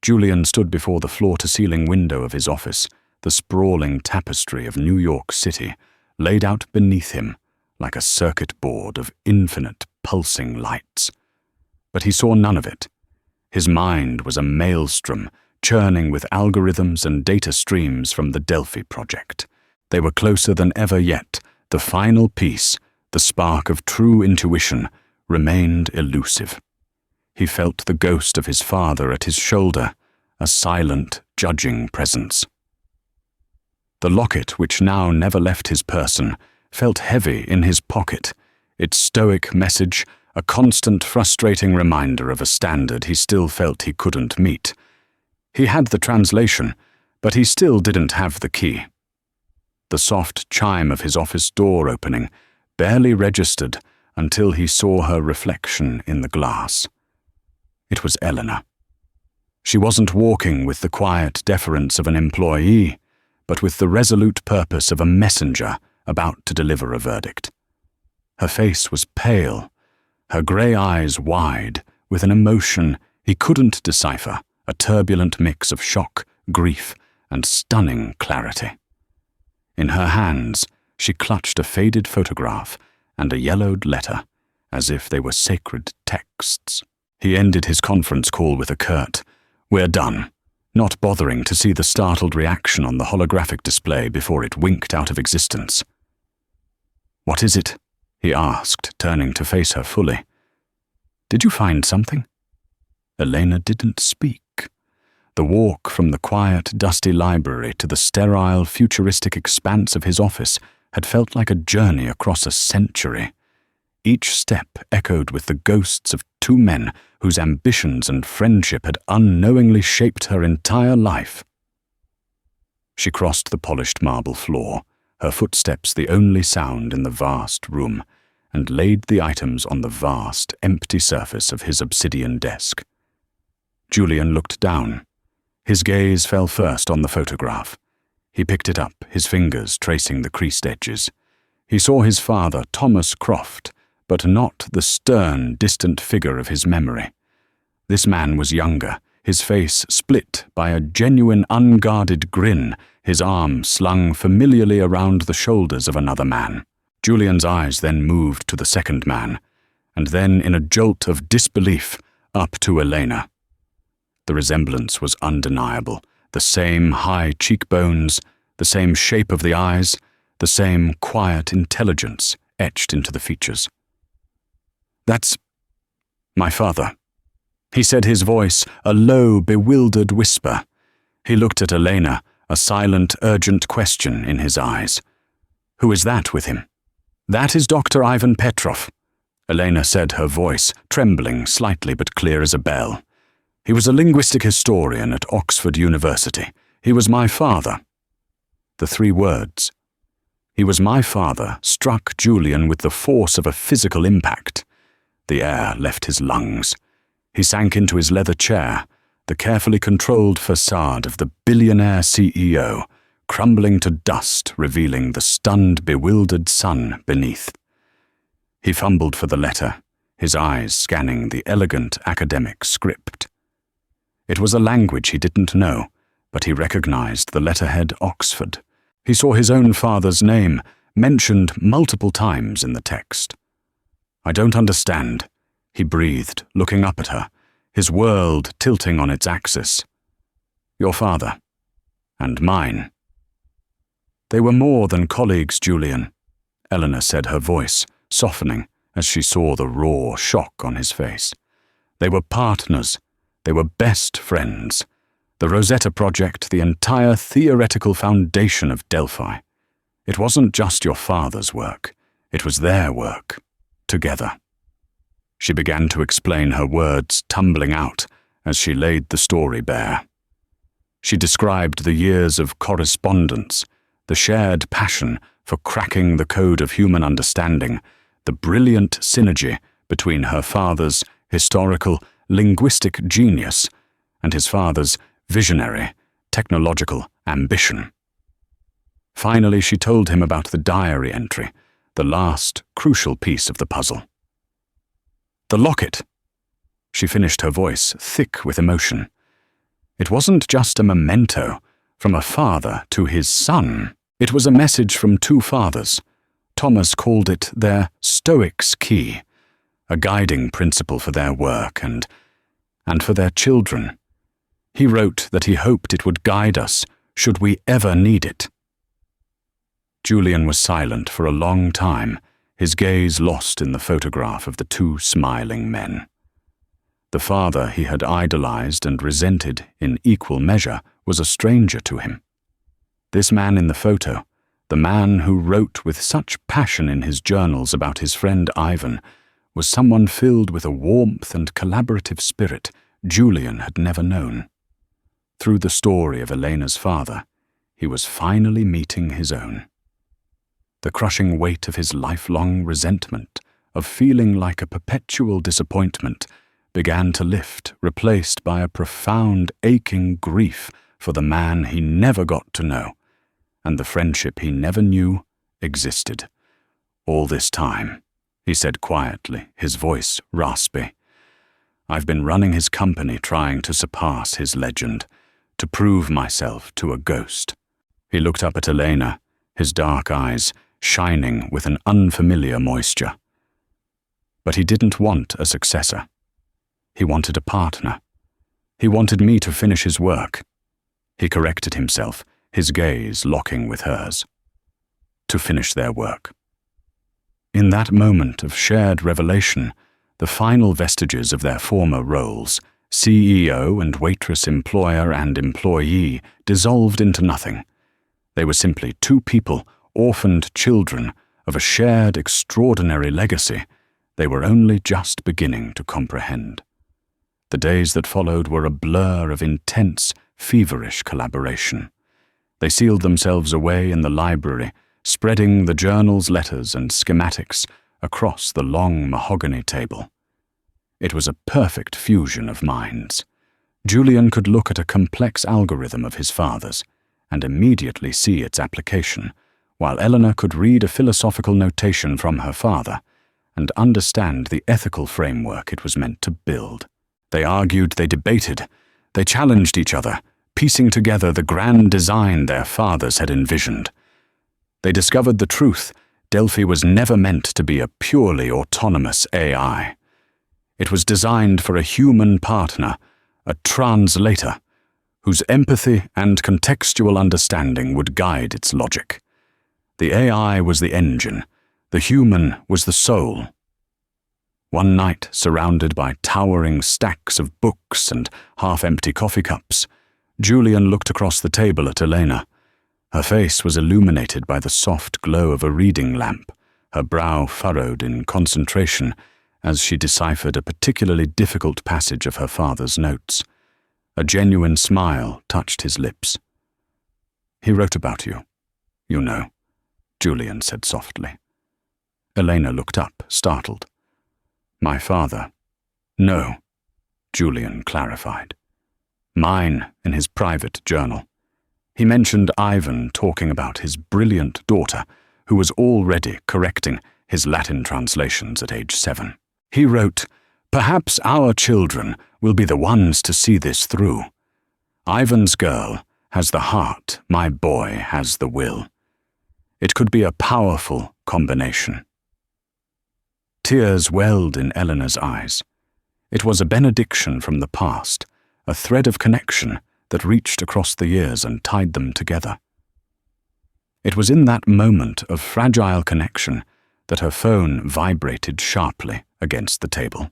Julian stood before the floor-to-ceiling window of his office, the sprawling tapestry of New York City, laid out beneath him like a circuit board of infinite pulsing lights. But he saw none of it. His mind was a maelstrom, churning with algorithms and data streams from the Delphi project. They were closer than ever yet. The final piece, the spark of true intuition, remained elusive. He felt the ghost of his father at his shoulder, a silent, judging presence. The locket, which now never left his person, felt heavy in his pocket. its stoic message a constant frustrating reminder of a standard he still felt he couldn't meet. He had the translation, but he still didn't have the key. The soft chime of his office door opening barely registered until he saw her reflection in the glass. It was Eleanor. She wasn't walking with the quiet deference of an employee, but with the resolute purpose of a messenger about to deliver a verdict. Her face was pale, her grey eyes wide, with an emotion he couldn't decipher, a turbulent mix of shock, grief, and stunning clarity. In her hands, she clutched a faded photograph and a yellowed letter, as if they were sacred texts. He ended his conference call with a curt, "We're done," not bothering to see the startled reaction on the holographic display before it winked out of existence. "What is it?" he asked, turning to face her fully. "Did you find something?" Elena didn't speak. The walk from the quiet, dusty library to the sterile, futuristic expanse of his office had felt like a journey across a century. Each step echoed with the ghosts of two men whose ambitions and friendship had unknowingly shaped her entire life. She crossed the polished marble floor, her footsteps the only sound in the vast room, and laid the items on the vast, empty surface of his obsidian desk. Julian looked down. His gaze fell first on the photograph. He picked it up, his fingers tracing the creased edges. He saw his father, Thomas Croft, but not the stern, distant figure of his memory. This man was younger, his face split by a genuine, unguarded grin, his arm slung familiarly around the shoulders of another man. Julian's eyes then moved to the second man, and then, in a jolt of disbelief, up to Elena. The resemblance was undeniable. The same high cheekbones, the same shape of the eyes, the same quiet intelligence etched into the features. "That's my father," he said, his voice a low, bewildered whisper. He looked at Elena, a silent, urgent question in his eyes. "Who is that with him?" "That is Dr. Ivan Petrov," Elena said, her voice trembling slightly but clear as a bell. "He was a linguistic historian at Oxford University. He was my father." The three words, "He was my father," struck Julian with the force of a physical impact. The air left his lungs. He sank into his leather chair, the carefully controlled facade of the billionaire CEO, crumbling to dust, revealing the stunned, bewildered sun beneath. He fumbled for the letter, his eyes scanning the elegant academic script. It was a language he didn't know, but he recognized the letterhead Oxford. He saw his own father's name mentioned multiple times in the text. "I don't understand," he breathed, looking up at her, his world tilting on its axis. "Your father. And mine." "They were more than colleagues, Julian," Eleanor said, her voice softening as she saw the raw shock on his face. "They were partners. They were best friends. The Rosetta Project, the entire theoretical foundation of Delphi. It wasn't just your father's work. It was their work. Together." She began to explain, her words tumbling out as she laid the story bare. She described the years of correspondence, the shared passion for cracking the code of human understanding, the brilliant synergy between her father's historical, linguistic genius and his father's visionary, technological ambition. Finally, she told him about the diary entry, the last crucial piece of the puzzle. "The locket," she finished, her voice thick with emotion. "It wasn't just a memento from a father to his son. It was a message from two fathers. Thomas called it their Stoics' key, a guiding principle for their work and for their children. He wrote that he hoped it would guide us should we ever need it." Julian was silent for a long time, his gaze lost in the photograph of the two smiling men. The father he had idolized and resented in equal measure was a stranger to him. This man in the photo, The man who wrote with such passion in his journals about his friend Ivan was someone filled with a warmth and collaborative spirit Julian had never known. Through the story of Elena's father, he was finally meeting his own. The crushing weight of his lifelong resentment, of feeling like a perpetual disappointment, began to lift, replaced by a profound, aching grief for the man he never got to know, and the friendship he never knew existed. All this time, he said quietly, his voice raspy, I've been running his company trying to surpass his legend, to prove myself to a ghost. He looked up at Elena, his dark eyes shining with an unfamiliar moisture. But he didn't want a successor. He wanted a partner. He wanted me to finish his work. He corrected himself, his gaze locking with hers. To finish their work. In that moment of shared revelation, the final vestiges of their former roles, CEO and Waitress employer and employee, dissolved into nothing. They were simply two people, orphaned children, of a shared extraordinary legacy they were only just beginning to comprehend. The days that followed were a blur of intense, feverish collaboration. They sealed themselves away in the library, spreading the journal's letters and schematics across the long mahogany table. It was a perfect fusion of minds. Julian could look at a complex algorithm of his father's and immediately see its application, while Eleanor could read a philosophical notation from her father and understand the ethical framework it was meant to build. They argued, they debated, they challenged each other, piecing together the grand design their fathers had envisioned. They discovered the truth: Delphi was never meant to be a purely autonomous AI. It was designed for a human partner, a translator, whose empathy and contextual understanding would guide its logic. The AI was the engine, the human was the soul. One night, surrounded by towering stacks of books and half-empty coffee cups, Julian looked across the table at Elena. Her face was illuminated by the soft glow of a reading lamp, her brow furrowed in concentration as she deciphered a particularly difficult passage of her father's notes. A genuine smile touched his lips. "He wrote about you, you know," Julian said softly. Elena looked up, startled. "My father." "No," Julian clarified. "Mine in his private journal. He mentioned Ivan talking about his brilliant daughter, who was already correcting his Latin translations at age 7. He wrote, 'Perhaps our children will be the ones to see this through. Ivan's girl has the heart, my boy has the will.' It could be a powerful combination." Tears welled in Eleanor's eyes. It was a benediction from the past, a thread of connection that reached across the years and tied them together. It was in that moment of fragile connection that her phone vibrated sharply against the table.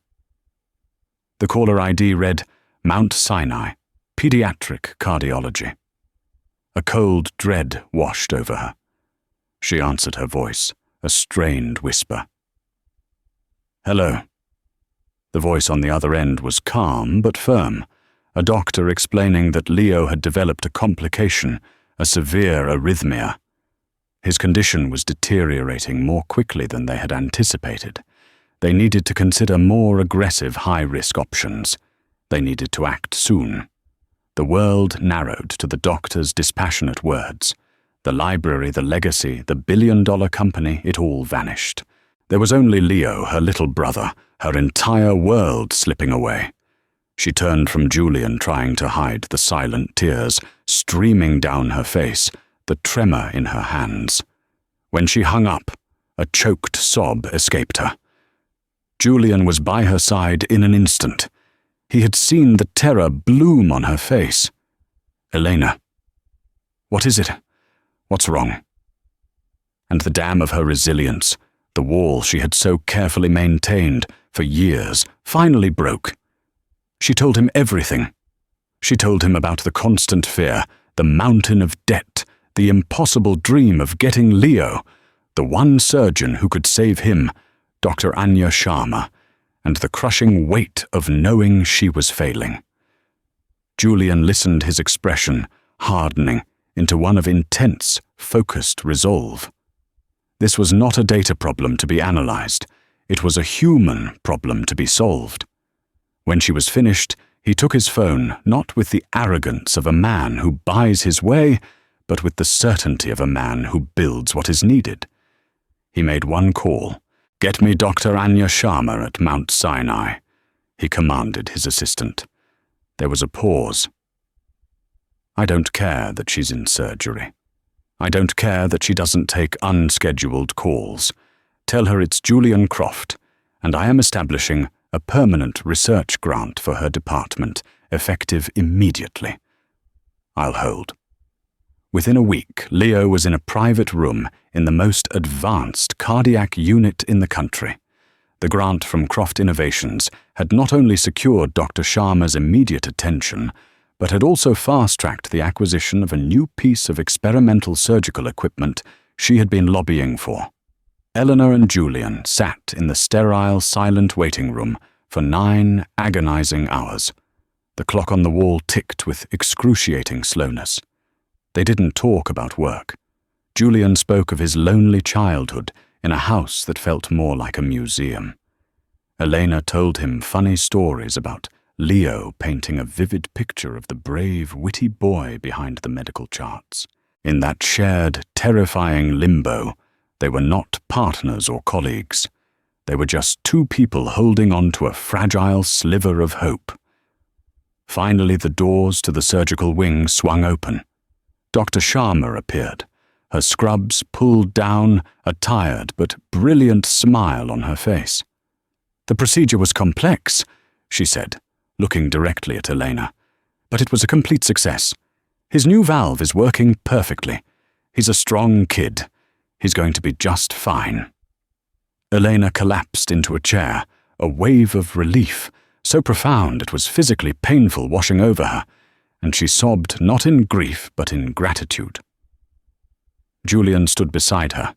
The caller ID read, "Mount Sinai, Pediatric Cardiology." A cold dread washed over her. She answered her voice, a strained whisper. "Hello." The voice on the other end was calm but firm, a doctor explaining that Leo had developed a complication, a severe arrhythmia. His condition was deteriorating more quickly than they had anticipated. They needed to consider more aggressive high-risk options. They needed to act soon. The world narrowed to the doctor's dispassionate words. The library, the legacy, the billion-dollar company, it all vanished. There was only Leo, her little brother, her entire world slipping away. She turned from Julian, trying to hide the silent tears streaming down her face, the tremor in her hands. When she hung up, a choked sob escaped her. Julian was by her side in an instant. He had seen the terror bloom on her face. "Elena, what is it? What's wrong?" And the dam of her resilience, the wall she had so carefully maintained for years, finally broke. She told him everything. She told him about the constant fear, the mountain of debt, the impossible dream of getting Leo, the one surgeon who could save him, Dr. Anya Sharma, and the crushing weight of knowing she was failing. Julian listened, his expression hardening into one of intense, focused resolve. This was not a data problem to be analyzed. It was a human problem to be solved. When she was finished, he took his phone, not with the arrogance of a man who buys his way, but with the certainty of a man who builds what is needed. He made one call. "Get me Dr. Anya Sharma at Mount Sinai," he commanded his assistant. There was a pause. "I don't care that she's in surgery. I don't care that she doesn't take unscheduled calls. Tell her it's Julian Croft, and I am establishing a permanent research grant for her department, effective immediately. I'll hold." Within a week, Leo was in a private room in the most advanced cardiac unit in the country. The grant from Croft Innovations had not only secured Dr. Sharma's immediate attention, but had also fast-tracked the acquisition of a new piece of experimental surgical equipment she had been lobbying for. Eleanor and Julian sat in the sterile, silent waiting room for 9 agonizing hours. The clock on the wall ticked with excruciating slowness. They didn't talk about work. Julian spoke of his lonely childhood in a house that felt more like a museum. Elena told him funny stories about Leo painting a vivid picture of the brave, witty boy behind the medical charts. In that shared, terrifying limbo, they were not partners or colleagues. They were just two people holding on to a fragile sliver of hope. Finally, the doors to the surgical wing swung open. Dr. Sharma appeared, her scrubs pulled down, a tired but brilliant smile on her face. "The procedure was complex," she said, looking directly at Elena, "but it was a complete success. His new valve is working perfectly. He's a strong kid. He's going to be just fine." Elena collapsed into a chair, a wave of relief, so profound it was physically painful washing over her, and she sobbed not in grief but in gratitude. Julian stood beside her,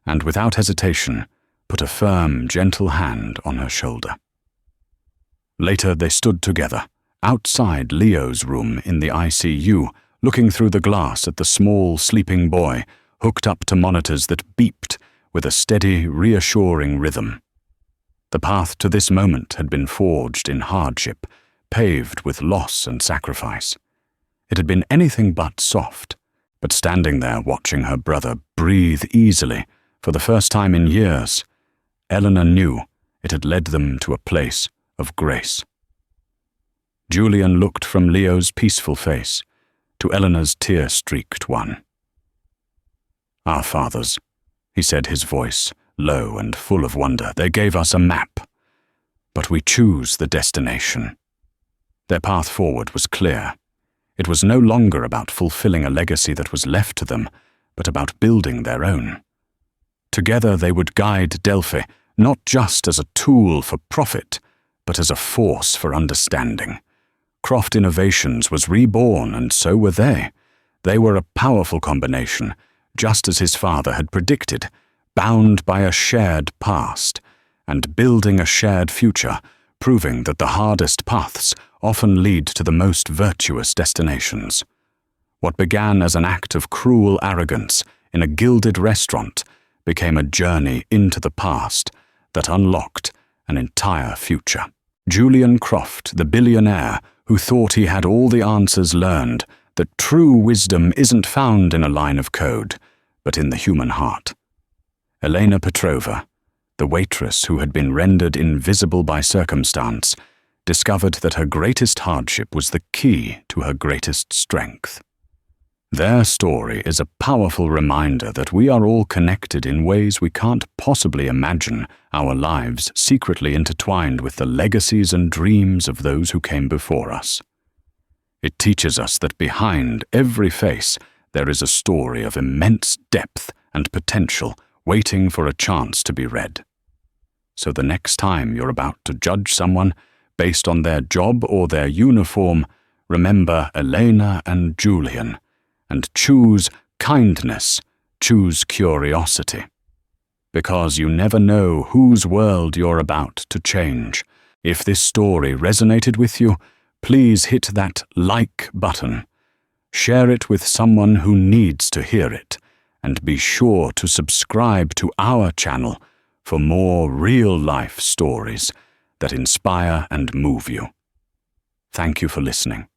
and without hesitation, put a firm, gentle hand on her shoulder. Later they stood together, outside Leo's room in the ICU, looking through the glass at the small, sleeping boy, hooked up to monitors that beeped with a steady, reassuring rhythm. The path to this moment had been forged in hardship, paved with loss and sacrifice. It had been anything but soft, but standing there watching her brother breathe easily for the first time in years, Eleanor knew it had led them to a place of grace. Julian looked from Leo's peaceful face to Eleanor's tear-streaked one. "Our fathers," he said, his voice low and full of wonder, "they gave us a map, but we choose the destination." Their path forward was clear. It was no longer about fulfilling a legacy that was left to them, but about building their own. Together they would guide Delphi, not just as a tool for profit, but as a force for understanding. Croft Innovations was reborn, and so were they. They were a powerful combination, just as his father had predicted, bound by a shared past, and building a shared future, proving that the hardest paths often lead to the most virtuous destinations. What began as an act of cruel arrogance in a gilded restaurant became a journey into the past that unlocked an entire future. Julian Croft, the billionaire who thought he had all the answers, learned that true wisdom isn't found in a line of code, but in the human heart. Elena Petrova, the waitress who had been rendered invisible by circumstance, discovered that her greatest hardship was the key to her greatest strength. Their story is a powerful reminder that we are all connected in ways we can't possibly imagine, our lives secretly intertwined with the legacies and dreams of those who came before us. It teaches us that behind every face there is a story of immense depth and potential waiting for a chance to be read. So the next time you're about to judge someone based on their job or their uniform, remember Elena and Julian, and choose kindness, choose curiosity. Because you never know whose world you're about to change. If this story resonated with you, please hit that like button. Share it with someone who needs to hear it, and be sure to subscribe to our channel for more real-life stories that inspire and move you. Thank you for listening.